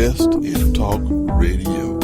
best in talk radio.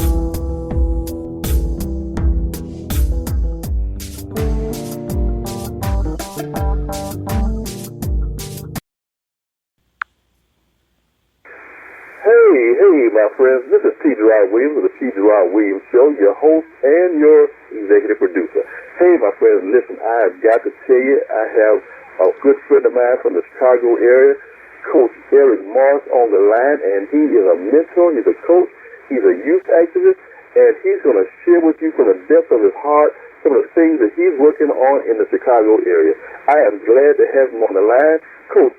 Hey, my friends, this is T. Gerard Williams of the T. Gerard Williams Show, your host and your executive producer. Hey, my friends, listen, I have got to tell you, I have a good friend of mine from the Chicago area, Coach Eric Morris, on the line, and he is a mentor, he's a coach, he's a youth activist, and he's going to share with you from the depth of his heart some of the things that he's working on in the Chicago area. I am glad to have him on the line. Coach.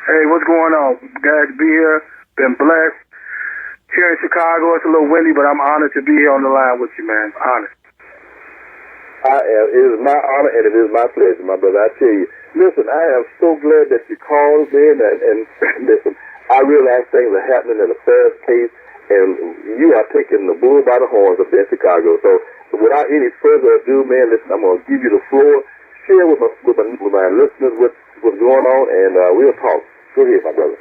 Hey, what's going on? Glad to be here. Been blessed. Here in Chicago, it's a little windy, but I'm honored to be here on the line with you, man. Honored. It is my honor and it is my pleasure, my brother. I tell you, listen, I am so glad that you called in and listen, I realize things are happening at a fast pace, and you are taking the bull by the horns up there in Chicago. So without any further ado, man, listen, I'm going to give you the floor. Share with my listeners what's going on, and we'll talk. Go ahead, my brother.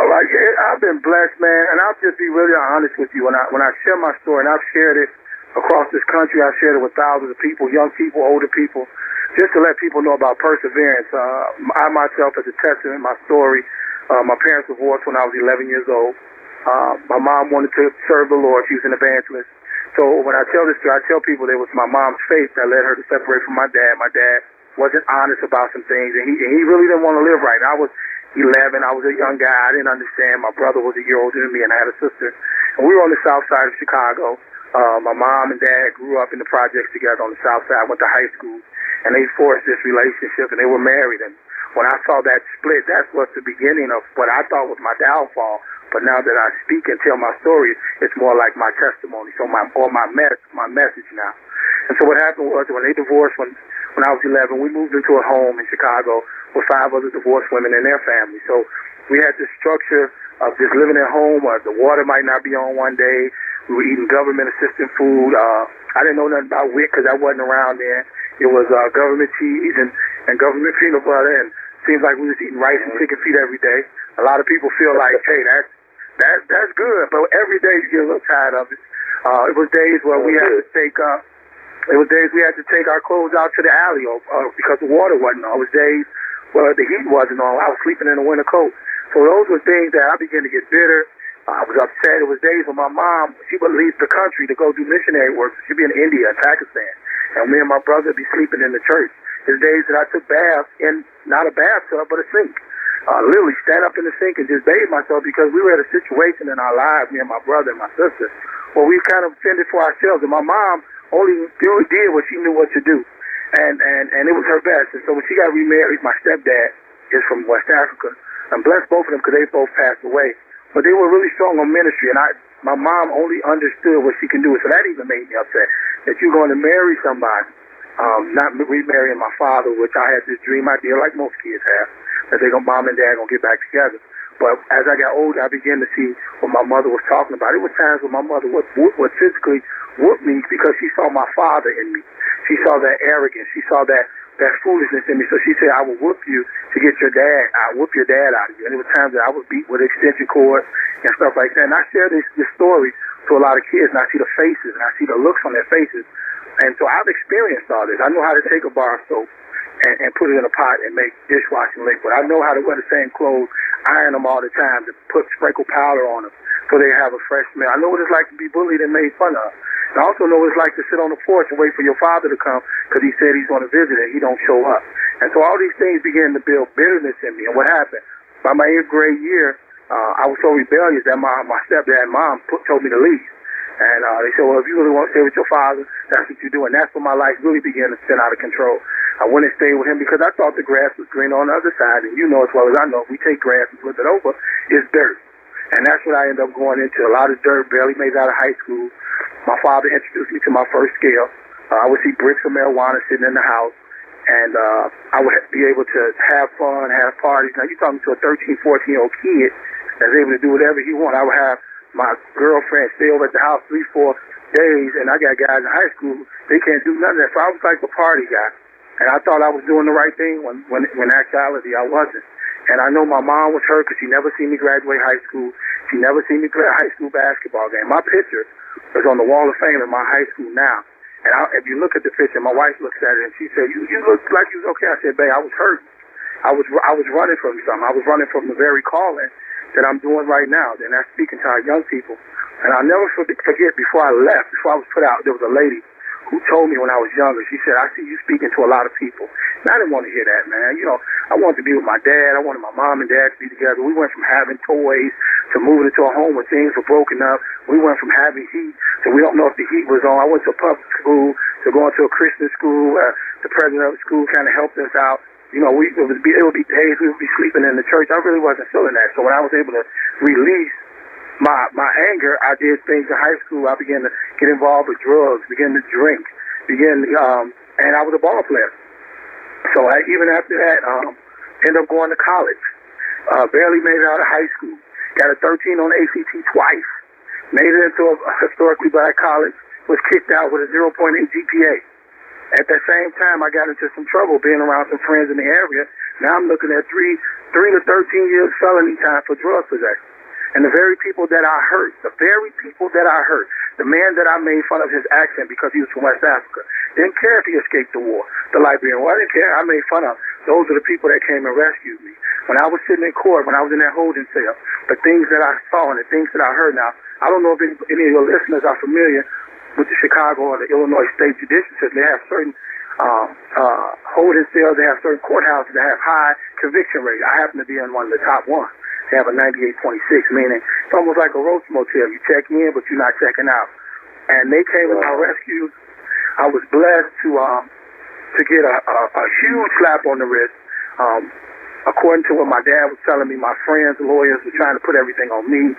All right, yeah, I've been blessed, man, and I'll just be really honest with you. When I share my story, and I've shared it across this country, I've shared it with thousands of people, young people, older people, just to let people know about perseverance. I myself, as a testament, my story, my parents divorced when I was 11 years old. My mom wanted to serve the Lord. She was an evangelist. So when I tell this story, I tell people it was my mom's faith that led her to separate from my dad. My dad wasn't honest about some things, and he really didn't want to live right. I was 11. I was a young guy. I didn't understand. My brother was a year older than me, and I had a sister. And we were on the south side of Chicago. My mom and dad grew up in the projects together on the south side, went to high school, and they forged this relationship, and they were married. And when I saw that split, that was the beginning of what I thought was my downfall. But now that I speak and tell my story, it's more like my testimony, so my message now. And so what happened was when they divorced, when I was 11, we moved into a home in Chicago with 5 other divorced women and their families. So we had this structure of just living at home, or the water might not be on one day. We were eating government-assisted food. I didn't know nothing about WIC because I wasn't around then. It was government cheese and government peanut butter, and it seems like we was eating rice and chicken feet every day. A lot of people feel like, hey, that's good, but every day you get a little tired of it. It was days where we had to take our clothes out to the alley because the water wasn't on. It was days where the heat wasn't on. I was sleeping in a winter coat. So those were things that I began to get bitter. I was upset. It was days when my mom, she would leave the country to go do missionary work. She'd be in India and Pakistan, and me and my brother would be sleeping in the church. There's days that I took baths in not a bathtub but a sink. Literally stand up in the sink and just bathe myself because we were at a situation in our lives, me and my brother and my sister, where we kind of fended for ourselves. And my mom only did what she knew what to do, and it was her best. And so when she got remarried, my stepdad is from West Africa. I'm blessed both of them because they both passed away. But they were really strong on ministry, and my mom only understood what she can do. So that even made me upset, that you're going to marry somebody, not remarrying my father, which I had this dream idea, like most kids have, that mom and dad going to get back together. But as I got older, I began to see what my mother was talking about. It was times when my mother would physically whoop me because she saw my father in me. She saw that arrogance. She saw that foolishness in me. So she said, I will whoop you to get your dad. I'll whoop your dad out of you. And there were times that I was beat with extension cords and stuff like that. And I share this story to a lot of kids, and I see the faces, and I see the looks on their faces. And so I've experienced all this. I know how to take a bar of soap and put it in a pot and make dishwashing liquid. I know how to wear the same clothes, iron them all the time, to sprinkle powder on them so they have a fresh smell. I know what it's like to be bullied and made fun of. And I also know what it's like to sit on the porch and wait for your father to come because he said he's going to visit and he don't show up. And so all these things began to build bitterness in me. And what happened? By my 8th grade year, I was so rebellious that my stepdad and mom told me to leave. And they said, well, if you really want to stay with your father, that's what you do. And that's when my life really began to spin out of control. I went and stayed with him because I thought the grass was green on the other side. And you know as well as I know, if we take grass and flip it over, it's dirt. And that's what I ended up going into, a lot of dirt, barely made it out of high school. My father introduced me to my first scale. I would see bricks of marijuana sitting in the house. And I would be able to have fun, have parties. Now, you're talking to a 13, 14-year-old kid that's able to do whatever he wants. I would have my girlfriend stay over at the house 3-4 days, and I got guys in high school, they can't do none of that. So I was like the party guy. And I thought I was doing the right thing when in actuality I wasn't. And I know my mom was hurt because she never seen me graduate high school. She never seen me play a high school basketball game. My picture is on the wall of fame in my high school now. And if you look at the picture, my wife looks at it and she said, you look like you was okay. I said, babe, I was hurt. I was running from something. I was running from the very calling that I'm doing right now. And that's speaking to our young people. And I'll never forget, before I left, before I was put out, there was a lady who told me when I was younger, she said, I see you speaking to a lot of people. And I didn't want to hear that, man. You know, I wanted to be with my dad. I wanted my mom and dad to be together. We went from having toys to moving into a home where things were broken up. We went from having heat to we don't know if the heat was on. I went to public school to going to a Christian school. The president of the school kind of helped us out. You know, it would be days we would be sleeping in the church. I really wasn't feeling that. So when I was able to release my anger, I did things in high school. I began to get involved with drugs, began to drink, and I was a ball player. So even after that, ended up going to college. Barely made it out of high school. Got a 13 on the ACT twice. Made it into a historically black college. Was kicked out with a 0.8 GPA. At that same time, I got into some trouble being around some friends in the area. Now I'm looking at 3 to 13 years felony time for drug possession. And the very people that I hurt, the man that I made fun of his accent because he was from West Africa, didn't care if he escaped the war. The Liberian War, I didn't care. I made fun of. Those are the people that came and rescued me. When I was sitting in court, when I was in that holding cell, the things that I saw and the things that I heard now, I don't know if any of your listeners are familiar with the Chicago or the Illinois State Judicial System. They have certain holding cells, they have certain courthouses that have high conviction rate. I happen to be in one of the top ones. They have a 98.6, meaning it's almost like a roach motel. You check in, but you're not checking out. And they came to my rescue. I was blessed to get a huge slap on the wrist. According to what my dad was telling me, my friends, lawyers, were trying to put everything on me.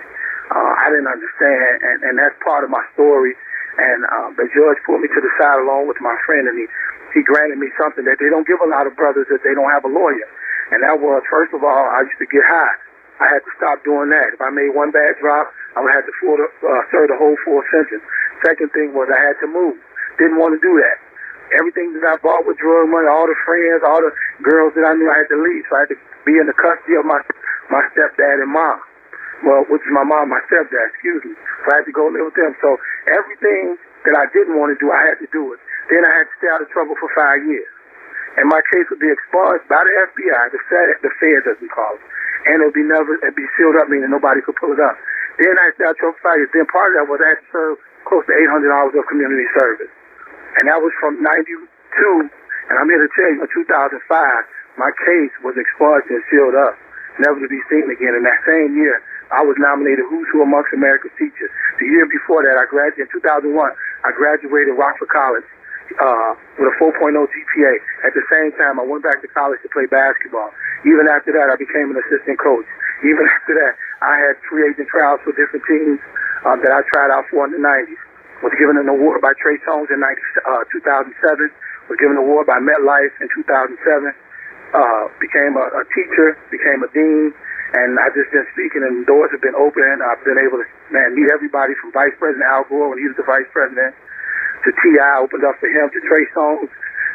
I didn't understand, and that's part of my story. And the judge pulled me to the side along with my friend, and he granted me something that they don't give a lot of brothers that they don't have a lawyer. And that was, first of all, I used to get high. I had to stop doing that. If I made one bad drop, I would have to serve the whole full sentence. Second thing was I had to move. Didn't want to do that. Everything that I bought with drug money, all the friends, all the girls that I knew, I had to leave. So I had to be in the custody of my stepdad and mom. Well, which is my mom, my stepdad, excuse me. So I had to go live with them. So everything that I didn't want to do, I had to do it. Then I had to stay out of trouble for 5 years. And my case would be expunged by the FBI, the feds as we call it. And it'd be sealed up, meaning nobody could pull it up. Then I had to stay out of trouble for 5 years. Then part of that was I had to serve close to 800 hours of community service. And that was from 92, and I'm here to tell you, in 2005, my case was expunged and sealed up, never to be seen again. In that same year, I was nominated Who's Who Amongst America's Teachers. The year before that, in 2001, I graduated Rockford College with a 4.0 GPA. At the same time, I went back to college to play basketball. Even after that, I became an assistant coach. Even after that, I had free agent trials for different teams that I tried out for in the 90s. Was given an award by Trey Songz in 2007. Was given an award by MetLife in 2007. Became a teacher, became a dean, and I've just been speaking, and doors have been open. I've been able to meet everybody from Vice President Al Gore when he was the Vice President to T.I. opened up for him, to Trey Songz.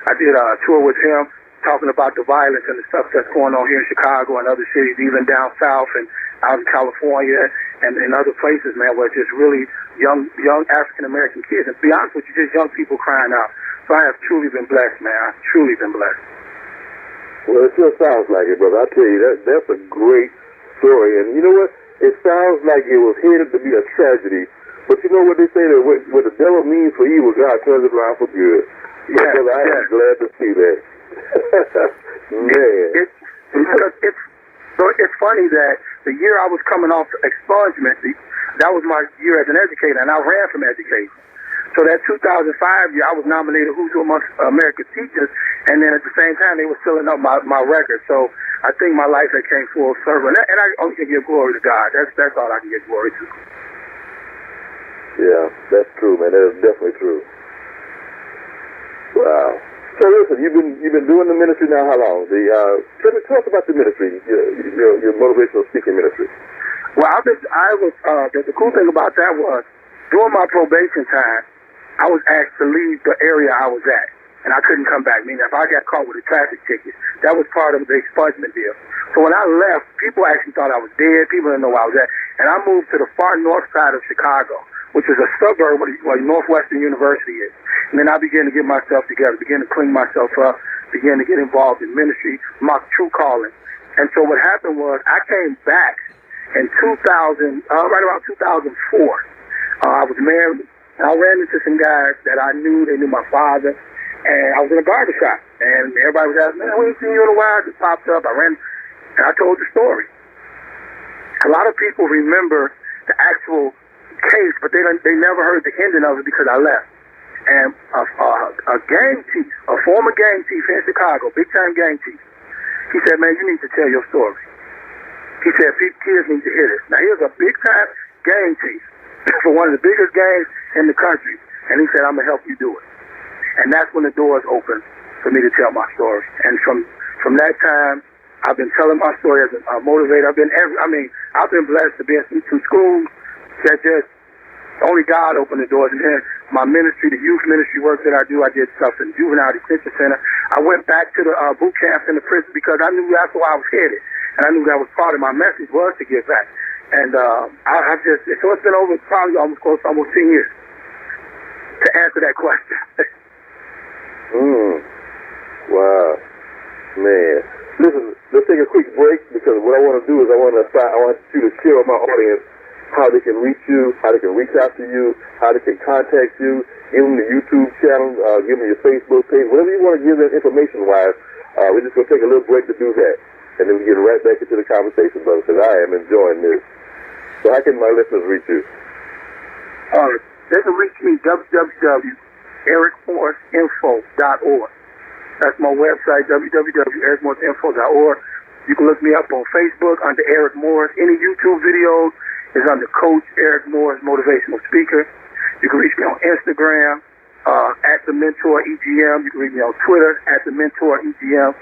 I did a tour with him talking about the violence and the stuff that's going on here in Chicago and other cities, even down south and out in California and in other places, man, where it's just really young African-American kids. And to be honest with you, just young people crying out. So I have truly been blessed, man. I've truly been blessed. Well, it sure sounds like it, brother. I tell you, that's a great story. And you know what? It sounds like it was headed to be a tragedy. But you know what they say, that what the devil means for evil, God turns it around for good. Yeah, brother, I am glad to see that. Man. It's funny that the year I was coming off expungement, that was my year as an educator, and I ran from education. So that 2005 year, I was nominated Who's Who Amongst America's Teachers, and then at the same time, they were filling up my record. So I think my life had came full circle, and I only can give glory to God. That's all I can give glory to. Yeah, that's true, man. That is definitely true. Wow. So listen, you've been doing the ministry now how long? Talk about the ministry, your motivational speaking ministry. Well, the cool thing about that was during my probation time, I was asked to leave the area I was at. and I couldn't come back. Meaning, if I got caught with a traffic ticket, that was part of the expungement deal. So when I left, people actually thought I was dead. People didn't know where I was at. And I moved to the far north side of Chicago, which is a suburb where Northwestern University is. And then I began to get myself together, began to clean myself up, began to get involved in ministry, my true calling. And so what happened was I came back in 2000, right around 2004. I was married, and I ran into some guys that I knew. They knew my father. And I was in a barbershop, and everybody was asking, man, we ain't seen you in a while. It just popped up. I ran, and I told the story. A lot of people remember the actual case, but they never heard the ending of it because I left. And a gang chief, a former gang chief in Chicago, big-time gang chief, he said, man, you need to tell your story. He said, kids need to hear this. Now, here's a big-time gang chief for one of the biggest gangs in the country. And he said, I'm going to help you do it. And that's when the doors opened for me to tell my story. And from that time, I've been telling my story as a motivator. I've been blessed to be in some schools that just only God opened the doors. And then my ministry, the youth ministry work that I do, I did stuff in juvenile detention center. I went back to the boot camps in the prison because I knew that's where I was headed. And I knew that was part of my message was to give back. And so it's been over probably almost 10 years to answer that question. Wow. Man. Listen, let's take a quick break because what I want to do is I want you to share with my audience how they can reach you, how they can reach out to you, how they can contact you, give them the YouTube channel, give them your Facebook page, whatever you want to give them information-wise. We're just going to take a little break to do that. And then we get right back into the conversation, brother, because I am enjoying this. So how can my listeners reach you? They can reach me, www.ericmorrisinfo.org. That's my website, www.ericmorrisinfo.org. You can look me up on Facebook under Eric Morris. Any YouTube videos is under Coach Eric Morris, Motivational Speaker. You can reach me on Instagram, at The Mentor EGM. You can reach me on Twitter, at The Mentor EGM.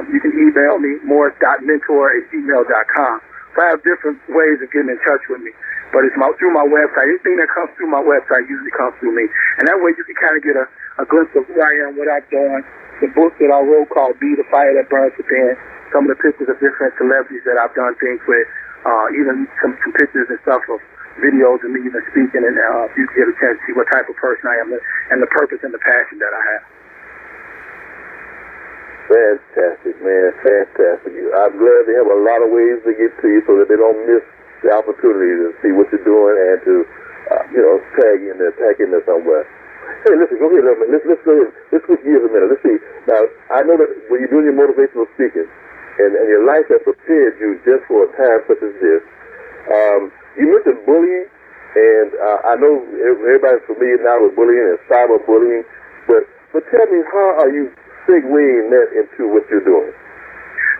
You can email me, morris.mentor@gmail.com. So I have different ways of getting in touch with me. But it's through my website. Anything that comes through my website usually comes through me. And that way you can kind of get a glimpse of who I am, what I've done. The book that I wrote called Be the Fire That Burns Within. Some of the pictures of different celebrities that I've done things with. Even some pictures and stuff of videos of me even speaking. And you can get a chance to see what type of person I am and the purpose and the passion that I have. Fantastic, man. Fantastic. I'm glad they have a lot of ways to get to you so that they don't miss the opportunity to see what you're doing and to, tag in there somewhere. Hey, listen, go ahead. Let's go ahead. Let's switch gears a minute. Let's see. Now, I know that when you're doing your motivational speaking and your life has prepared you just for a time such as this, you mentioned bullying, and I know everybody's familiar now with bullying and cyberbullying, but tell me, how are you segueing that into what you're doing?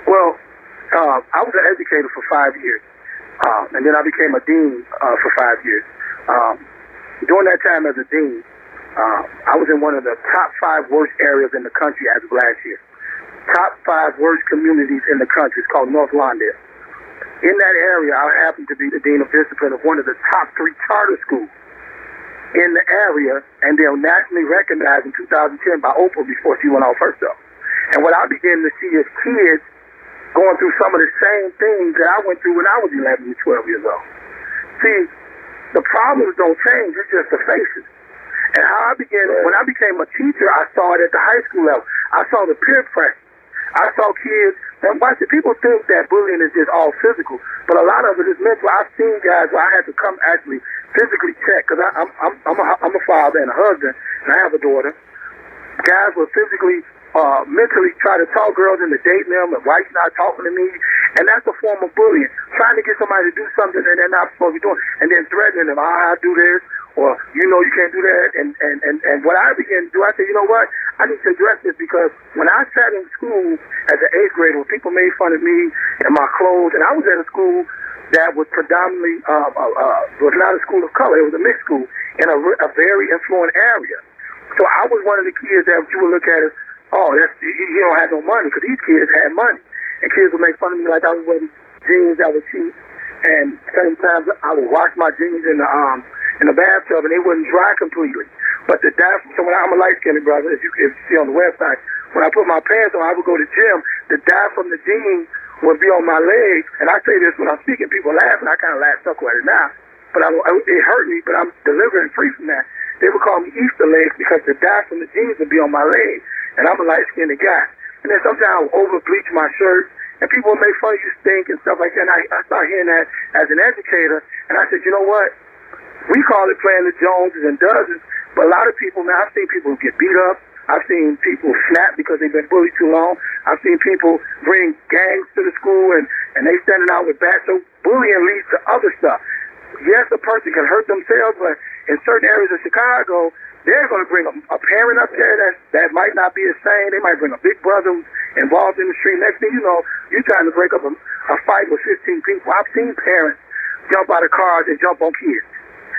Well, I was an educator for 5 years, and then I became a dean for 5 years. During that time as a dean, I was in one of the top 5 worst areas in the country as of last year. Top 5 worst communities in the country. It's called North Lawndale. In that area, I happened to be the dean of discipline of one of the top 3 charter schools in the area, and they were nationally recognized in 2010 by Oprah before she went off herself. And what I began to see is kids going through some of the same things that I went through when I was 11 and 12 years old. See, the problems don't change, it's just the faces. And how I began, when I became a teacher, I saw it at the high school level. I saw the peer pressure. I saw kids, and watch it, people think that bullying is just all physical, but a lot of it is mental. I've seen guys where I had to come actually physically check, because I'm a father and a husband, and I have a daughter. Guys will physically, mentally try to talk girls into dating them, and why you not talking to me, and that's a form of bullying. Trying to get somebody to do something that they're not supposed to be doing, and then threatening them, I'll do this, or you can't do that, and what I began to do, I said, you know what, I need to address this, because when I sat in school as an 8th grader, when people made fun of me and my clothes, and I was at a school that was predominantly, was not a school of color, it was a mixed school in a very affluent area. So I was one of the kids that you would look at as, he don't have no money, because these kids had money, and kids would make fun of me like I was wearing jeans that were cheap, and sometimes I would wash my jeans in the bathtub and they wouldn't dry completely. But the diaphragm, so when I'm a light-skinned brother, if you see on the website, when I put my pants on, I would go to the gym, the diaphragm, the jeans would be on my legs. And I say this when I'm speaking, people laugh, and I kind of laugh stuck at it now. But it hurt me, but I'm delivering free from that. They would call me Easter legs because the diaphragm, the jeans would be on my legs. And I'm a light-skinned guy. And then sometimes I would over-bleach my shirt, and people would make fun of you stink and stuff like that. And I started hearing that as an educator, and I said, you know what? We call it playing the Joneses and dozens, but a lot of people, now I've seen people get beat up. I've seen people snap because they've been bullied too long. I've seen people bring gangs to the school and they standing out with bats. So bullying leads to other stuff. Yes, a person can hurt themselves, but in certain areas of Chicago, they're going to bring a parent up there that might not be the same. They might bring a big brother who's involved in the street. Next thing you know, you're trying to break up a fight with 15 people. I've seen parents jump out of cars and jump on kids.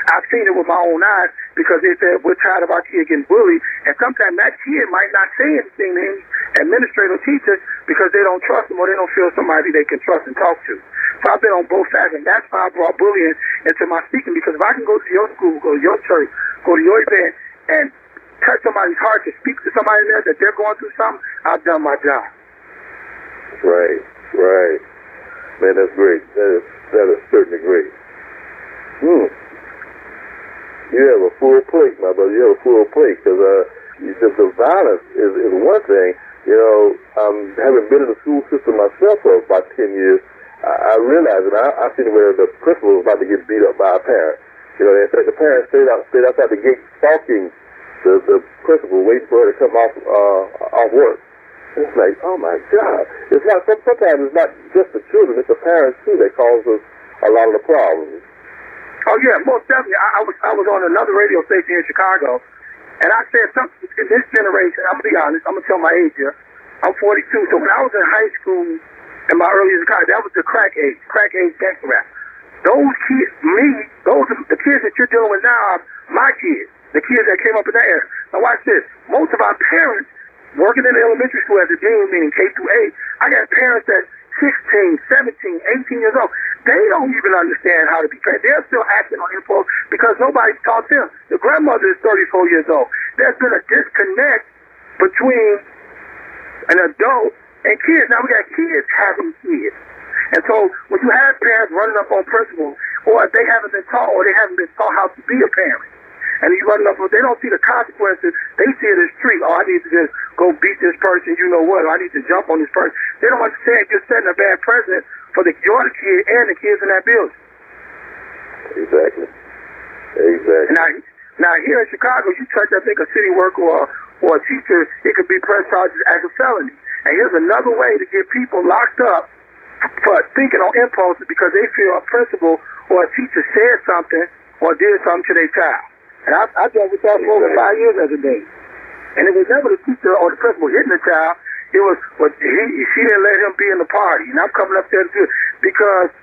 I've seen it with my own eyes because they said, we're tired of our kid getting bullied. And sometimes that kid might not say anything to any administrator or teacher because they don't trust them or they don't feel somebody they can trust and talk to. So I've been on both sides, and that's why I brought bullying into my speaking, because if I can go to your school, go to your church, go to your event, and touch somebody's heart to speak to somebody there that they're going through something, I've done my job. Right. Man, that's great. That is certainly great. You have a full plate, my brother. You have a full plate, because the violence is one thing. You know, having been in the school system myself for about 10 years, I realized, and I seen where the principal was about to get beat up by a parent. You know, in fact, the parent stayed outside the gate stalking the principal, waiting for her to come off work. And it's like, oh my God! It's not. Sometimes it's not just the children; it's the parents too that cause us a lot of the problems. Oh yeah, most definitely. I was on another radio station in Chicago, and I said something in this generation. I'm gonna be honest. I'm gonna tell my age here. I'm 42. So when I was in high school, in my early years of college, that was the crack age gangster rap. Those kids, the kids that you're dealing with now are my kids, the kids that came up in that era. Now watch this. Most of our parents working in the elementary school as a dean, meaning K through 8. I got parents that 16, 17, 18 years old. They don't even understand how to be trained. They're still acting on impulse because nobody's taught them. The grandmother is 34 years old. There's been a disconnect between an adult and kids. Now we got kids having kids. And so when you have parents running up on principals, or they haven't been taught, or they haven't been taught how to be a parent, and you running up, they don't see the consequences. They see it as treat. Oh, I need to just go beat this person, you know what, or I need to jump on this person. They don't understand you're setting a bad precedent for your kid and the kids in that building. Exactly. Now here in Chicago, you touch, I think, a city worker or a teacher, it could be press charges as a felony. And here's another way to get people locked up for thinking on impulses because they feel a principal or a teacher said something or did something to their child. And I dealt with that for over 5 years as a day. And it was never the teacher or the principal hitting the child. It was she didn't let him be in the party. And I'm coming up there to do it because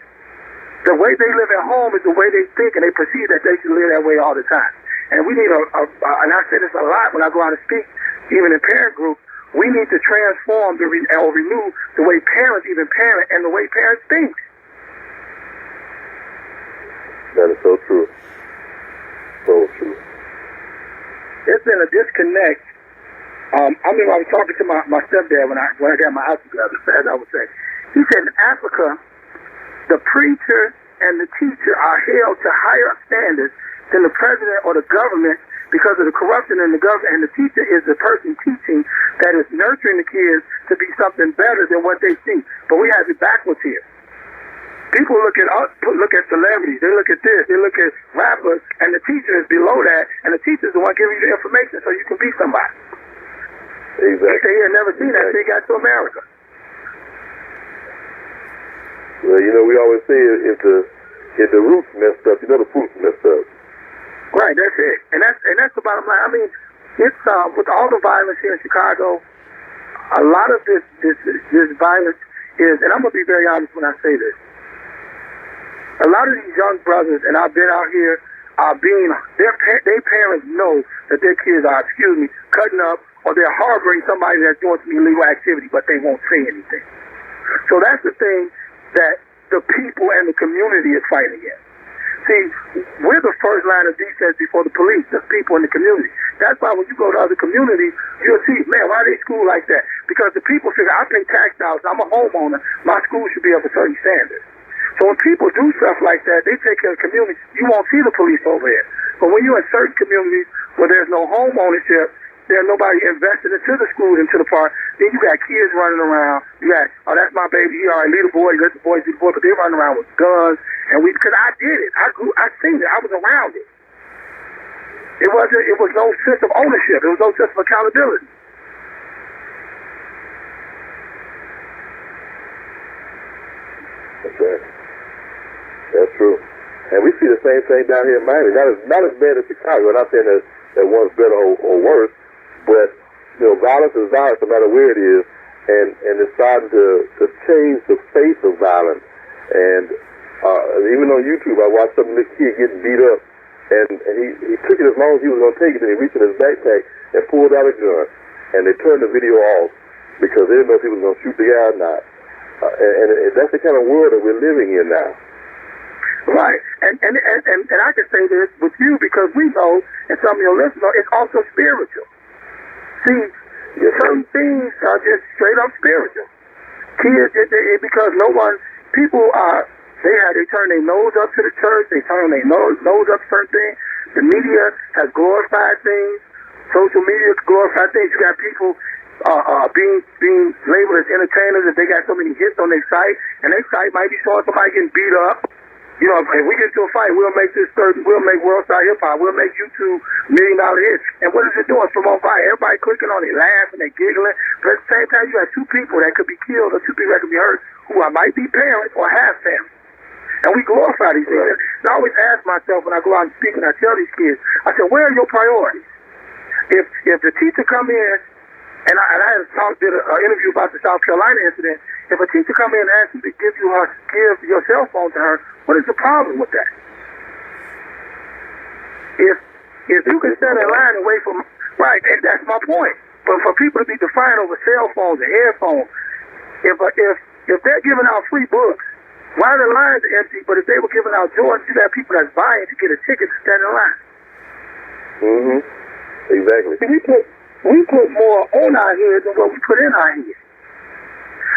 the way they live at home is the way they think, and they perceive that they should live that way all the time. And we need and I say this a lot when I go out and speak, even in parent groups, we need to transform or renew the way parents even parent and the way parents think. That is so true. So true. There's been a disconnect. I remember I was talking to my stepdad when I got my house together, as I would say. He said in Africa, the preacher and the teacher are held to higher standards than the president or the government because of the corruption in the government. And the teacher is the person teaching that is nurturing the kids to be something better than what they see. But we have it backwards here. People look at celebrities, they look at this, they look at rappers, and the teacher is below that, and the teacher is the one giving you the information so you can be somebody. Exactly. They had never seen that until they got to America. Well, you know, we always say if the root's messed up, you know the fruit's messed up. Right, that's it. And that's the bottom line. I mean, it's with all the violence here in Chicago, a lot of this violence is, and I'm gonna be very honest when I say this. A lot of these young brothers, and I've been out here, their parents know that their kids are, cutting up, or they're harboring somebody that's doing some illegal activity, but they won't say anything. So that's the thing that the people and the community is fighting against. See, we're the first line of defense before the police, the people in the community. That's why when you go to other communities, you'll see, man, why they school like that? Because the people figure, I pay tax dollars, I'm a homeowner, my school should be of a certain standard. So when people do stuff like that, they take care of the community. You won't see the police over here. But when you're in certain communities where there's no home ownership, there's nobody invested into the schools, into the park, then you got kids running around. You got, oh, that's my baby. He all right, leave the boy, let the boys do the boy. But they're running around with guns. And because I did it. I seen it. I was around it. It was no sense of ownership. It was no sense of accountability. That's right. That's true. And we see the same thing down here in Miami. Not as bad as Chicago. I'm not saying that one's better or worse, but violence is violence no matter where it is, and it's starting to change the face of violence. And even on YouTube, I watched some of this kid getting beat up, and he took it as long as he was going to take it, and he reached in his backpack and pulled out a gun, and they turned the video off because they didn't know if he was going to shoot the guy or not. And that's the kind of world that we're living in now. Right, and I can say this with you because we know, and some of your listeners know, it's also spiritual. See, certain things are just straight up spiritual. Kids, because they turn their nose up to the church, they turn their nose up to certain things. The media has glorified things. Social media glorified things. You got people being labeled as entertainers if they got so many hits on their site, and their site might be showing somebody getting beat up. If we get into a fight, we'll make we'll make World Star Hip Hop, we'll make YouTube $1 million hits. And what is it doing? From on fire, everybody clicking on it, laughing, they giggling. But at the same time, you have two people that could be killed or two people that could be hurt who might be parents or have family. And we glorify these things. And I always ask myself when I go out and speak and I tell these kids, I said, where are your priorities? If the teacher come in, and I did an interview about the South Carolina incident. If a teacher come in and asks you to give your cell phone to her, what is the problem with that? If you can stand in line and wait for right, and that's my point. But for people to be defiant over cell phones and headphones, if they're giving out free books, why are the lines empty? But if they were giving out Jordans, you got people that's buying to get a ticket to stand in line. Mm-hmm. Exactly. We put more on our heads than what we put in our heads.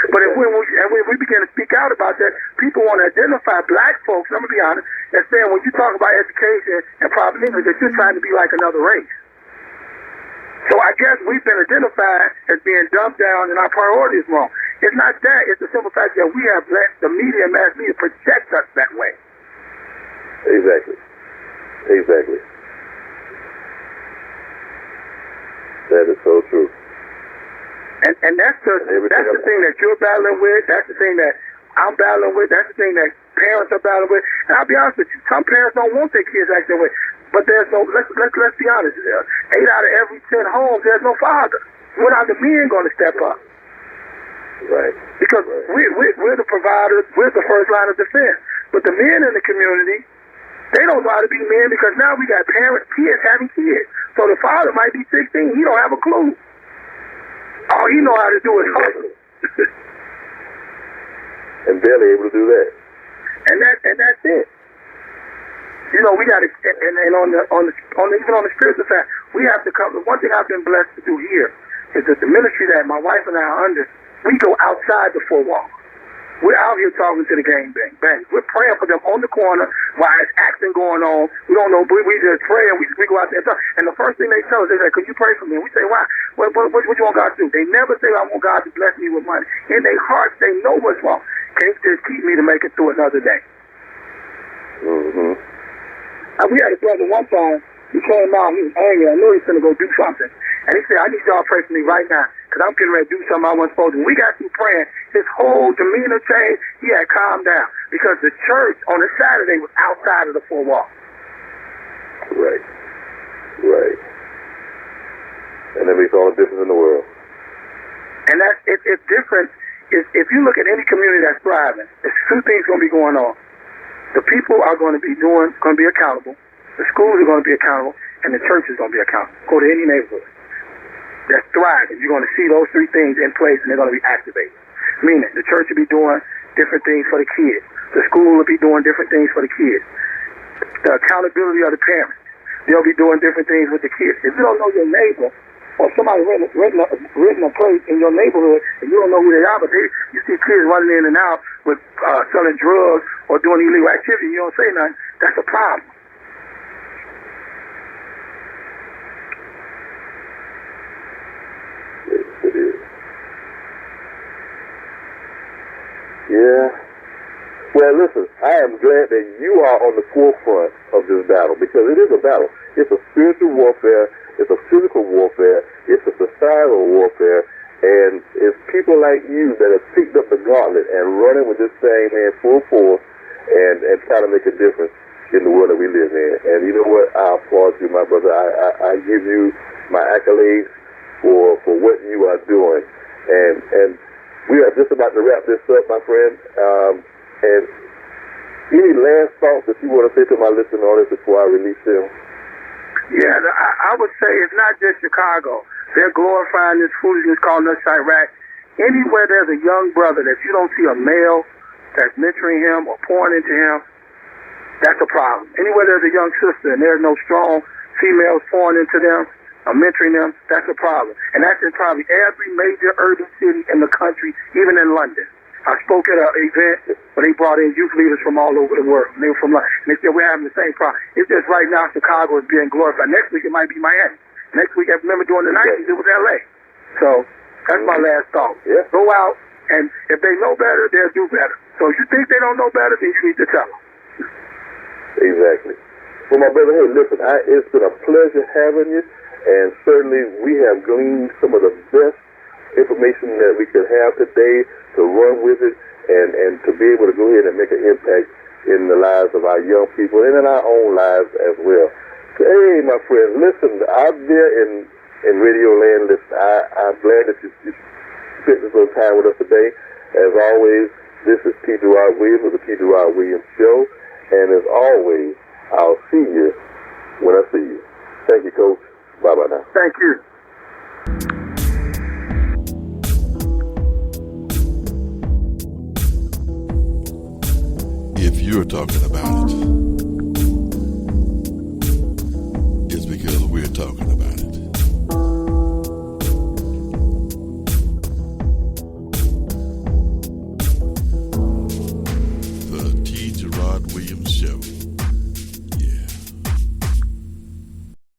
But if we begin to speak out about that, people want to identify black folks, I'm going to be honest, and saying when you talk about education and proper English, that you're trying to be like another race. So I guess we've been identified as being dumbed down and our priorities wrong. It's not that. It's the simple fact that we have let the media and mass media project us that way. Exactly. That is so true. And that's the thing that you're battling with. That's the thing that I'm battling with. That's the thing that parents are battling with. And I'll be honest with you, some parents don't want their kids acting that way. But there's no. Let's be honest. 8 out of every 10 homes, there's no father. When are the men going to step up? Right. Because we're the providers. We're the first line of defense. But the men in the community, they don't know how to be men because now we got kids having kids. So the father might be 16. He don't have a clue. All he know how to do is hustle. And barely able to do that. And that's it. We got to, and even on the spiritual side, we have to come. One thing I've been blessed to do here is that the ministry that my wife and I are under, we go outside the four walls. We're out here talking to the gang bang. We're praying for them on the corner while it's action going on. We don't know, but we just pray and we go out there and talk. And the first thing they tell us, they say, could you pray for me? And we say, why? What you want God to do? They never say, I want God to bless me with money. In their hearts, they know what's wrong. Can you just keep me to make it through another day? Mm-hmm. We had a brother one time, he came out, he was angry. I knew he was going to go do something. And he said, I need y'all to pray for me right now because I'm getting ready to do something I wasn't supposed to. When we got through praying, his whole demeanor changed. He had calmed down because the church on a Saturday was outside of the four walls. Right. And that makes all the difference in the world. And it's different. If you look at any community that's thriving, there's two things going to be going on. The people are going to be accountable. The schools are going to be accountable, and the church is going to be accountable. Go to any neighborhood that's thriving. You're going to see those three things in place, and they're going to be activated. Meaning, the church will be doing different things for the kids. The school will be doing different things for the kids. The accountability of the parents. they'll be doing different things with the kids. If you don't know your neighbor, or somebody renting a place in your neighborhood, and you don't know who they are, but you see kids running in and out with selling drugs or doing illegal activity, you don't say nothing, that's a problem. It is. Yeah. Well, listen, I am glad that you are on the forefront of this battle, because it is a battle. It's a spiritual warfare. It's a physical warfare. It's a societal warfare. And it's people like you that have picked up the gauntlet and running with this thing, man, full force and trying to make a difference in the world that we live in. And you know what? I applaud you, my brother. I give you my accolades for what you are doing. And we are just about to wrap this up, my friend. And any last thoughts that you want to say to my listening audience before I release them? Yeah, I would say it's not just Chicago. They're glorifying this foolishness called us Iraq. Anywhere there's a young brother that you don't see a male that's mentoring him or pouring into him, that's a problem. Anywhere there's a young sister and there's no strong females pouring into them or mentoring them, that's a problem. And that's in probably every major urban city in the country, even in London. I spoke at an event where they brought in youth leaders from all over the world. And they were from London. And they said, we're having the same problem. It's just right now Chicago is being glorified. Next week it might be Miami. Next week, I remember during the 90s, it was L.A. So that's my last thought. Yeah. Go out, and if they know better, they'll do better. So if you think they don't know better, then you need to tell them. Exactly. Well, my brother, hey, listen, it's been a pleasure having you, and certainly we have gleaned some of the best information that we could have today to run with it and to be able to go ahead and make an impact in the lives of our young people and in our own lives as well. Hey, my friend, listen, out there in Radio Land, listen, I'm glad that you spent this little time with us today. As always, this is T. Gerard Williams of the T. Gerard Williams Show. And as always, I'll see you when I see you. Thank you, Coach. Bye-bye now. Thank you. If you're talking about it.